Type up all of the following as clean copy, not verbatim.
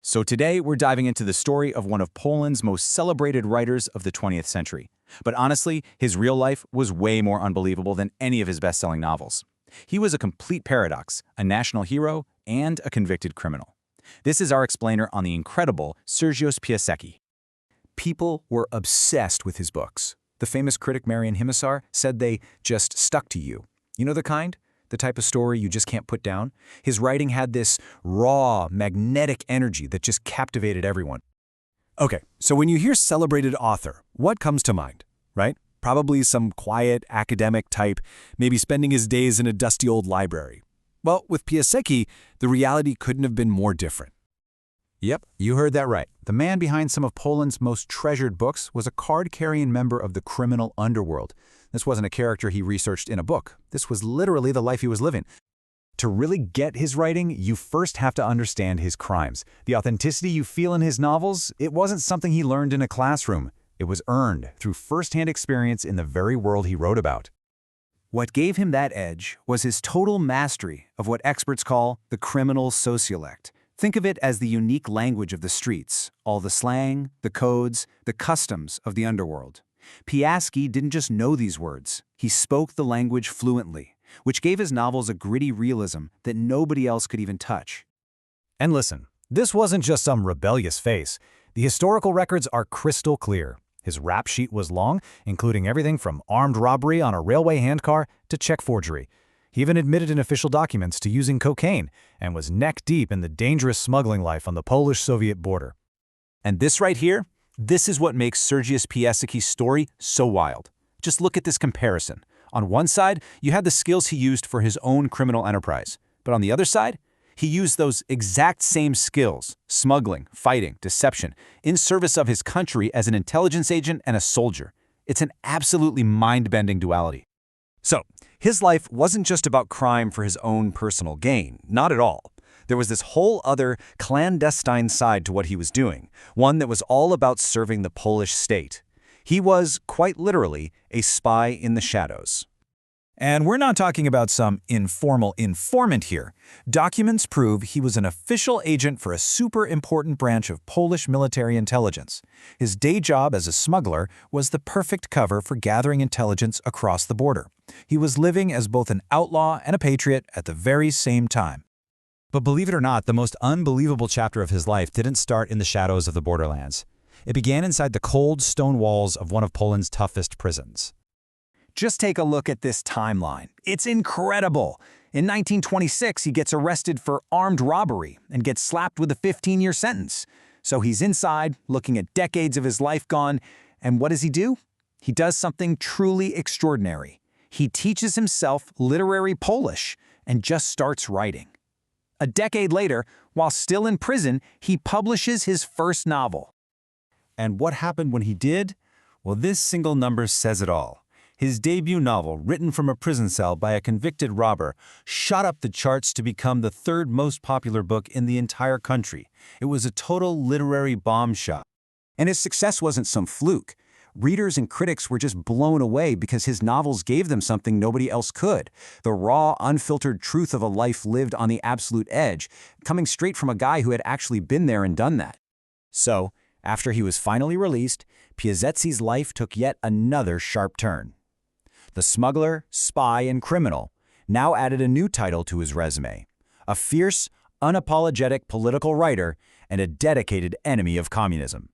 So today, we're diving into the story of one of Poland's most celebrated writers of the 20th century. But honestly, his real life was way more unbelievable than any of his best-selling novels. He was a complete paradox, a national hero, and a convicted criminal. This is our explainer on the incredible Sergiusz Piasecki. People were obsessed with his books. The famous critic Marian Himisar said they just stuck to you. You know the kind? The type of story you just can't put down? His writing had this raw, magnetic energy that just captivated everyone. Okay, so when you hear celebrated author, what comes to mind, right? Probably some quiet, academic type, maybe spending his days in a dusty old library. Well, with Piasecki, the reality couldn't have been more different. Yep, you heard that right. The man behind some of Poland's most treasured books was a card-carrying member of the criminal underworld. This wasn't a character he researched in a book. This was literally the life he was living. To really get his writing, you first have to understand his crimes. The authenticity you feel in his novels, it wasn't something he learned in a classroom. It was earned through first-hand experience in the very world he wrote about. What gave him that edge was his total mastery of what experts call the criminal sociolect. Think of it as the unique language of the streets, all the slang, the codes, the customs of the underworld. Piasecki didn't just know these words, he spoke the language fluently, which gave his novels a gritty realism that nobody else could even touch. And listen, this wasn't just some rebellious face. The historical records are crystal clear. His rap sheet was long, including everything from armed robbery on a railway handcar to check forgery. He even admitted in official documents to using cocaine and was neck-deep in the dangerous smuggling life on the Polish-Soviet border. And this right here, this is what makes Sergiusz Piasecki's story so wild. Just look at this comparison. On one side, you had the skills he used for his own criminal enterprise. But on the other side, he used those exact same skills, smuggling, fighting, deception, in service of his country as an intelligence agent and a soldier. It's an absolutely mind-bending duality. So, his life wasn't just about crime for his own personal gain, not at all. There was this whole other clandestine side to what he was doing, one that was all about serving the Polish state. He was, quite literally, a spy in the shadows. And we're not talking about some informal informant here. Documents prove he was an official agent for a super important branch of Polish military intelligence. His day job as a smuggler was the perfect cover for gathering intelligence across the border. He was living as both an outlaw and a patriot at the very same time. But believe it or not, the most unbelievable chapter of his life didn't start in the shadows of the borderlands. It began inside the cold stone walls of one of Poland's toughest prisons. Just take a look at this timeline. It's incredible. In 1926, he gets arrested for armed robbery and gets slapped with a 15-year sentence. So he's inside, looking at decades of his life gone, and what does he do? He does something truly extraordinary. He teaches himself literary Polish and just starts writing. A decade later, while still in prison, he publishes his first novel. And what happened when he did? Well, this single number says it all. His debut novel, written from a prison cell by a convicted robber, shot up the charts to become the third most popular book in the entire country. It was a total literary bombshell. And his success wasn't some fluke. Readers and critics were just blown away because his novels gave them something nobody else could. The raw, unfiltered truth of a life lived on the absolute edge, coming straight from a guy who had actually been there and done that. So, after he was finally released, Piasecki's life took yet another sharp turn. The smuggler, spy, and criminal now added a new title to his resume: a fierce, unapologetic political writer and a dedicated enemy of communism.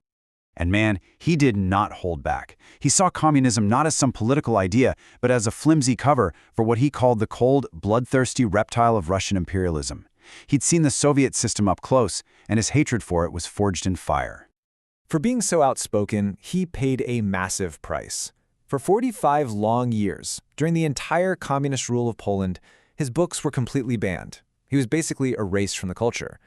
And man, he did not hold back. He saw communism not as some political idea, but as a flimsy cover for what he called the cold, bloodthirsty reptile of Russian imperialism. He'd seen the Soviet system up close, and his hatred for it was forged in fire. For being so outspoken, he paid a massive price. For 45 long years, during the entire communist rule of Poland, his books were completely banned. He was basically erased from the culture.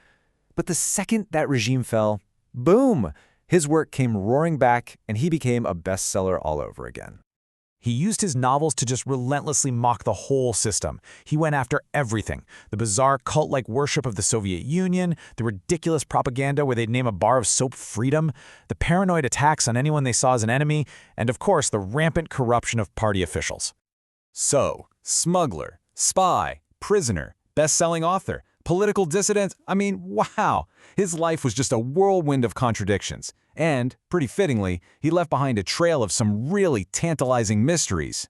But the second that regime fell, boom! His work came roaring back, and he became a bestseller all over again. He used his novels to just relentlessly mock the whole system. He went after everything: the bizarre cult-like worship of the Soviet Union, the ridiculous propaganda where they'd name a bar of soap Freedom, the paranoid attacks on anyone they saw as an enemy, and of course the rampant corruption of party officials. So, smuggler, spy, prisoner, best-selling author, Political dissident? I mean, wow. His life was just a whirlwind of contradictions. And, pretty fittingly, he left behind a trail of some really tantalizing mysteries.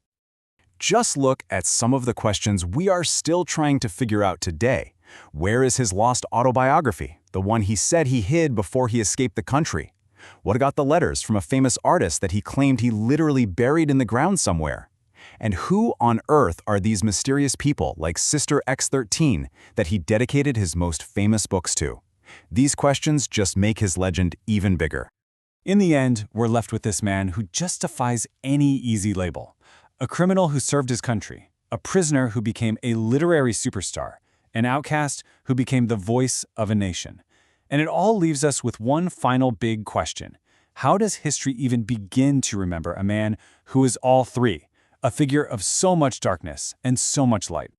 Just look at some of the questions we are still trying to figure out today. Where is his lost autobiography, the one he said he hid before he escaped the country? What about the letters from a famous artist that he claimed he literally buried in the ground somewhere? And who on earth are these mysterious people like Sister X13 that he dedicated his most famous books to? These questions just make his legend even bigger. In the end, we're left with this man who just defies any easy label. A criminal who served his country, a prisoner who became a literary superstar, an outcast who became the voice of a nation. And it all leaves us with one final big question. How does history even begin to remember a man who is all three, a figure of so much darkness and so much light?